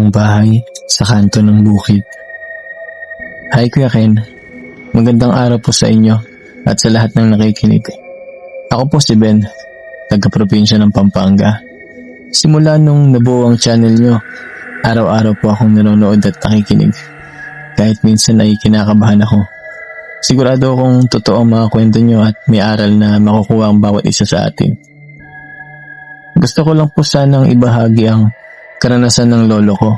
lumang bahay sa kanto ng bukid. Hi Kuya Ken, magandang araw po sa inyo at sa lahat ng nakikinig. Ako po si Ben, taga-probinsya ng Pampanga. Simula nung nabuo ang channel nyo, araw-araw po akong nanonood at nakikinig. Kahit minsan ay kinakabahan ako. Sigurado akong totoo ang mga kwento nyo at may aral na makukuha ang bawat isa sa atin. Gusto ko lang po sanang ibahagi ang karanasan ng lolo ko.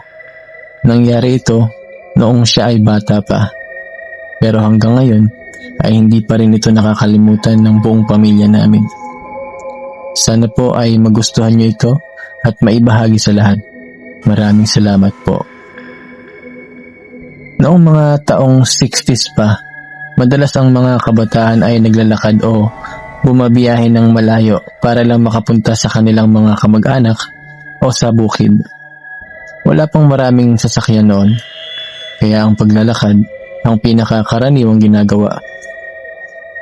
Nangyari ito noong siya ay bata pa. Pero hanggang ngayon ay hindi pa rin ito nakakalimutan ng buong pamilya namin. Sana po ay magustuhan nyo ito at maibahagi sa lahat. Maraming salamat po. Noong mga taong 60s pa, madalas ang mga kabataan ay naglalakad o bumabiyahe ng malayo para lang makapunta sa kanilang mga kamag-anak o sa bukid. Wala pang maraming sasakyan noon, kaya ang paglalakad ang pinakakaraniwang ginagawa.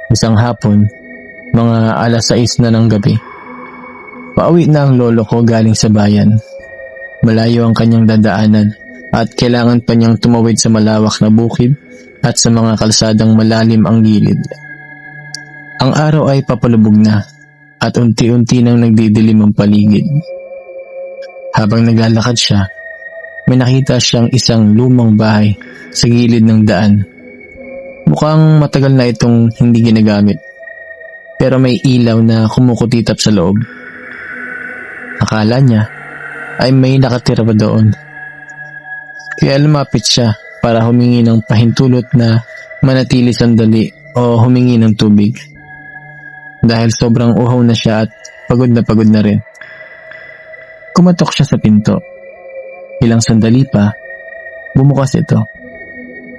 Isang hapon, mga alas 6 na ng gabi, pauwi na ang lolo ko galing sa bayan. Malayo ang kanyang dadaanan at kailangan pa niyang tumawid sa malawak na bukid at sa mga kalsadang malalim ang gilid. Ang araw ay papalubog na at unti-unti nang nagdidilim ang paligid. Habang naglalakad siya, may nakita siyang isang lumang bahay sa gilid ng daan. Mukhang matagal na itong hindi ginagamit, pero may ilaw na kumukutitap sa loob. Akala niya ay may nakatira pa doon. Kaya lumapit siya para humingi ng pahintulot na manatili sandali o humingi ng tubig. Dahil sobrang uhaw na siya at pagod na rin. Kumatok siya sa pinto. Ilang sandali pa, bumukas ito.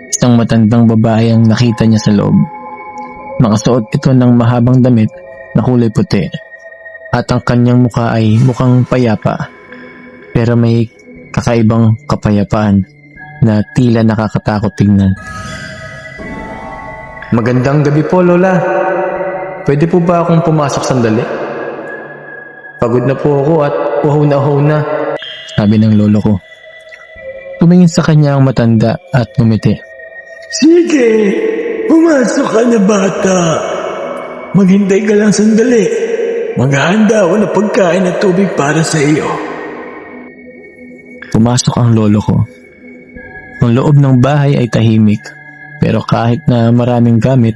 Isang matandang babae ang nakita niya sa loob. Nakasuot ito ng mahabang damit na kulay puti. At ang kanyang mukha ay mukhang payapa. Pero may kakaibang kapayapaan na tila nakakatakot tingnan. Magandang gabi po, Lola. Pwede po ba akong pumasok sandali? Pagod na po ako at uhaw na, sabi ng lolo ko. Tumingin sa kanya ang matanda at ngumiti. Sige, pumasok ka na bata. Maghintay ka lang sandali. Maghahanda ako ng pagkain at tubig para sa iyo. Pumasok ang lolo ko. Ang loob ng bahay ay tahimik, pero kahit na maraming gamit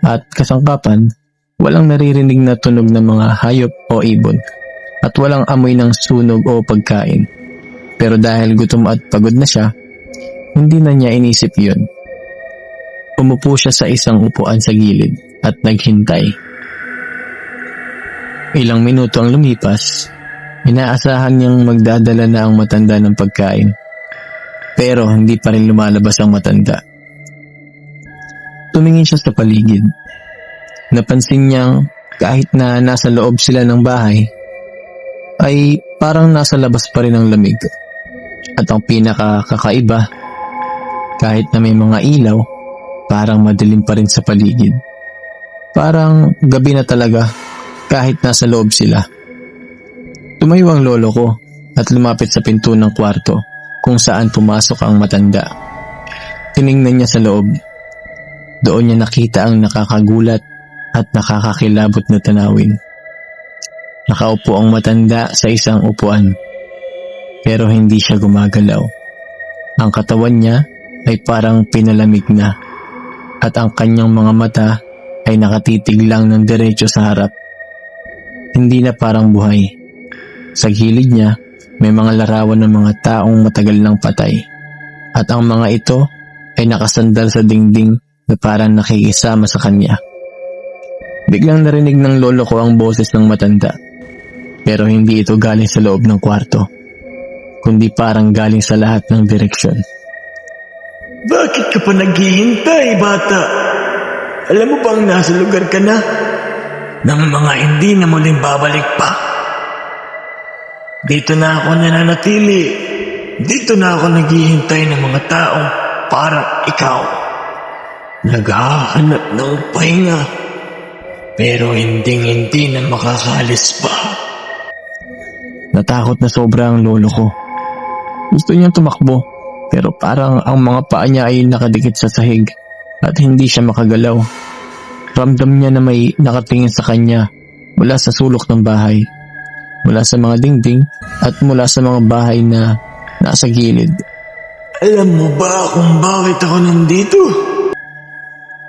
at kasangkapan, walang naririnig na tunog ng mga hayop o ibon at walang amoy ng sunog o pagkain. Pero dahil gutom at pagod na siya, hindi na niya inisip yun. Umupo siya sa isang upuan sa gilid at naghintay. Ilang minuto ang lumipas, inaasahan niyang magdadala na ang matanda ng pagkain. Pero hindi pa rin lumalabas ang matanda. Tumingin siya sa paligid. Napansin niyang kahit na nasa loob sila ng bahay, ay parang nasa labas pa rin ang lamig. At ang pinakakakaiba, kahit na may mga ilaw, parang madilim pa rin sa paligid. Parang gabi na talaga kahit nasa loob sila. Tumayo ang lolo ko at lumapit sa pinto ng kwarto kung saan pumasok ang matanda. Tiningnan niya sa loob. Doon niya nakita ang nakakagulat at nakakakilabot na tanawin. Nakaupo ang matanda sa isang upuan, pero hindi siya gumagalaw. Ang katawan niya ay parang pinalamig na, at ang kanyang mga mata ay nakatitig lang ng diretso sa harap. Hindi na parang buhay. Sa gilid niya, may mga larawan ng mga taong matagal nang patay, at ang mga ito ay nakasandal sa dingding na parang nakikisama sa kanya. Biglang narinig ng lolo ko ang boses ng matanda, pero hindi ito galing sa loob ng kwarto, kundi parang galing sa lahat ng direksyon. Bakit ka pa naghihintay, bata? Alam mo bang nasa lugar ka na ng mga hindi na muling babalik pa? Dito na ako nananatili. Dito na ako naghihintay ng mga taong parang ikaw. Naghahanap ng pahinga, pero hindi na makakaalis pa. Natakot na sobra ang lolo ko. Gusto niyang tumakbo, pero parang ang mga paa niya ay nakadikit sa sahig at hindi siya makagalaw. Ramdam niya na may nakatingin sa kanya mula sa sulok ng bahay, mula sa mga dingding at mula sa mga bahay na nasa gilid. Alam mo ba kung bakit ako nandito?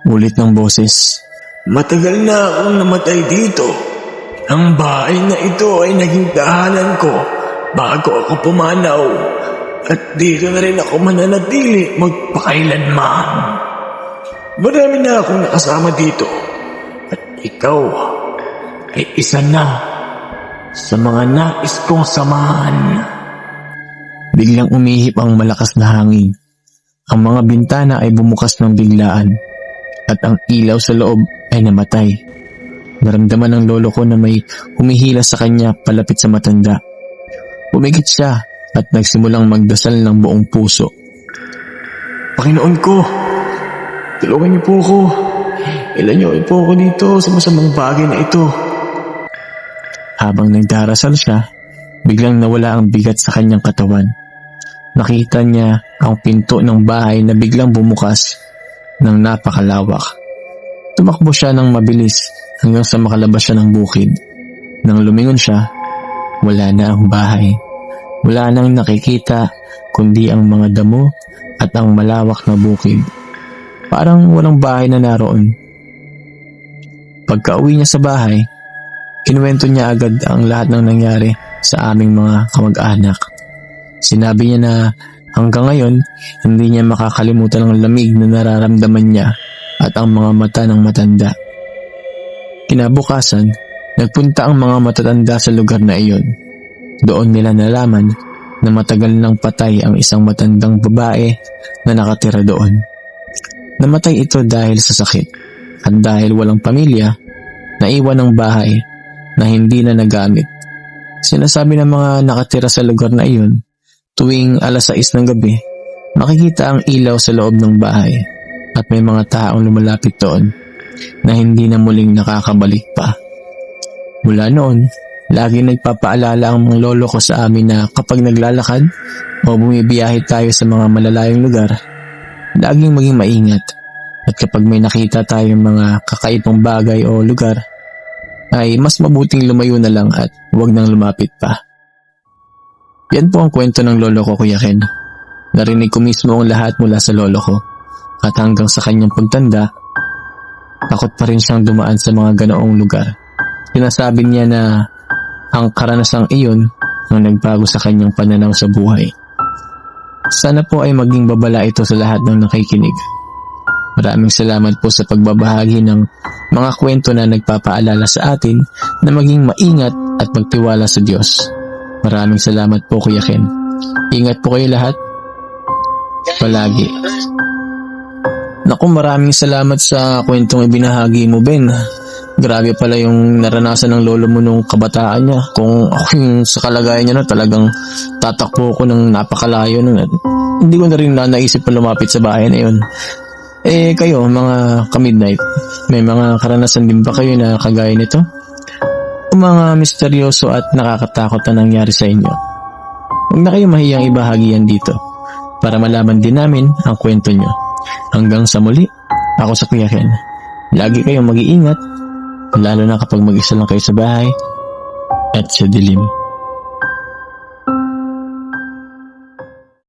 Ulit ng boses. Matagal na akong namatay dito. Ang bahay na ito ay naging tahanan ko bago ako pumanaw. At dito na rin ako mananatili magpakailanman. Marami na akong nakasama dito. At ikaw ay isa na sa mga nais kong samahan. Biglang umihip ang malakas na hangin. Ang mga bintana ay bumukas ng biglaan at ang ilaw sa loob ay namatay. Naramdaman ng lolo ko na may humihila sa kanya palapit sa matanda. Umigit siya at nagsimulang magdasal ng buong puso. Panginoon ko, tulungan niyo po ako. Ilan niyo po ako dito sa masamang bagay na ito. Habang nagdarasal siya, biglang nawala ang bigat sa kanyang katawan. Nakita niya ang pinto ng bahay na biglang bumukas ng napakalawak. Tumakbo siya ng mabilis hanggang sa makalabas siya ng bukid. Nang lumingon siya, wala na ang bahay. Wala nang nakikita kundi ang mga damo at ang malawak na bukid. Parang walang bahay na naroon. Pagka-uwi niya sa bahay, kinuwento niya agad ang lahat ng nangyari sa aming mga kamag-anak. Sinabi niya na hanggang ngayon, hindi niya makakalimutan ang lamig na nararamdaman niya at ang mga mata ng matanda. Kinabukasan, nagpunta ang mga matatanda sa lugar na iyon. Doon nila nalaman na matagal nang patay ang isang matandang babae na nakatira doon. Namatay ito dahil sa sakit at dahil walang pamilya, naiwan ang bahay na hindi na nagamit. Sinasabi ng mga nakatira sa lugar na iyon, tuwing 6:00 ng gabi, makikita ang ilaw sa loob ng bahay at may mga taong lumalapit doon na hindi na muling nakakabalik pa. Mula noon, lagi nagpapaalala ang mga lolo ko sa amin na kapag naglalakad o bumibiyahe tayo sa mga malalayong lugar, laging maging maingat at kapag may nakita tayong mga kakaibang bagay o lugar, ay mas mabuting lumayo na lang at huwag nang lumapit pa. Yan po ang kwento ng lolo ko, Kuya Ken. Narinig ko mismo ang lahat mula sa lolo ko at hanggang sa kanyang pagtanda, takot pa rin siyang dumaan sa mga ganoong lugar. Sinasabi niya na ang karanasang iyon ang nagbago sa kanyang pananaw sa buhay. Sana po ay maging babala ito sa lahat ng nakikinig. Maraming salamat po sa pagbabahagi ng mga kwento na nagpapaalala sa atin na maging maingat at magtiwala sa Diyos. Maraming salamat po, Kuya Ken. Ingat po kayo lahat. Palagi. Naku, maraming salamat sa kwentong ibinahagi mo, Ben. Grabe pala yung naranasan ng lolo mo nung kabataan niya. Kung ako yung sa kalagayan niya na talagang tatakbo ko ng napakalayo nun. At hindi ko na rin naisip na lumapit sa bahay na yun. Kayo, mga ka-midnight, may mga karanasan din ba kayo na kagaya nito? O mga misteryoso at nakakatakot na nangyari sa inyo? Huwag na kayo mahiyang ibahagi yan dito para malaman din namin ang kwento nyo. Hanggang sa muli, ako sa Kuya Ken. Lagi kayong mag-iingat, lalo na kapag mag-isa lang kayo sa bahay at sa dilim.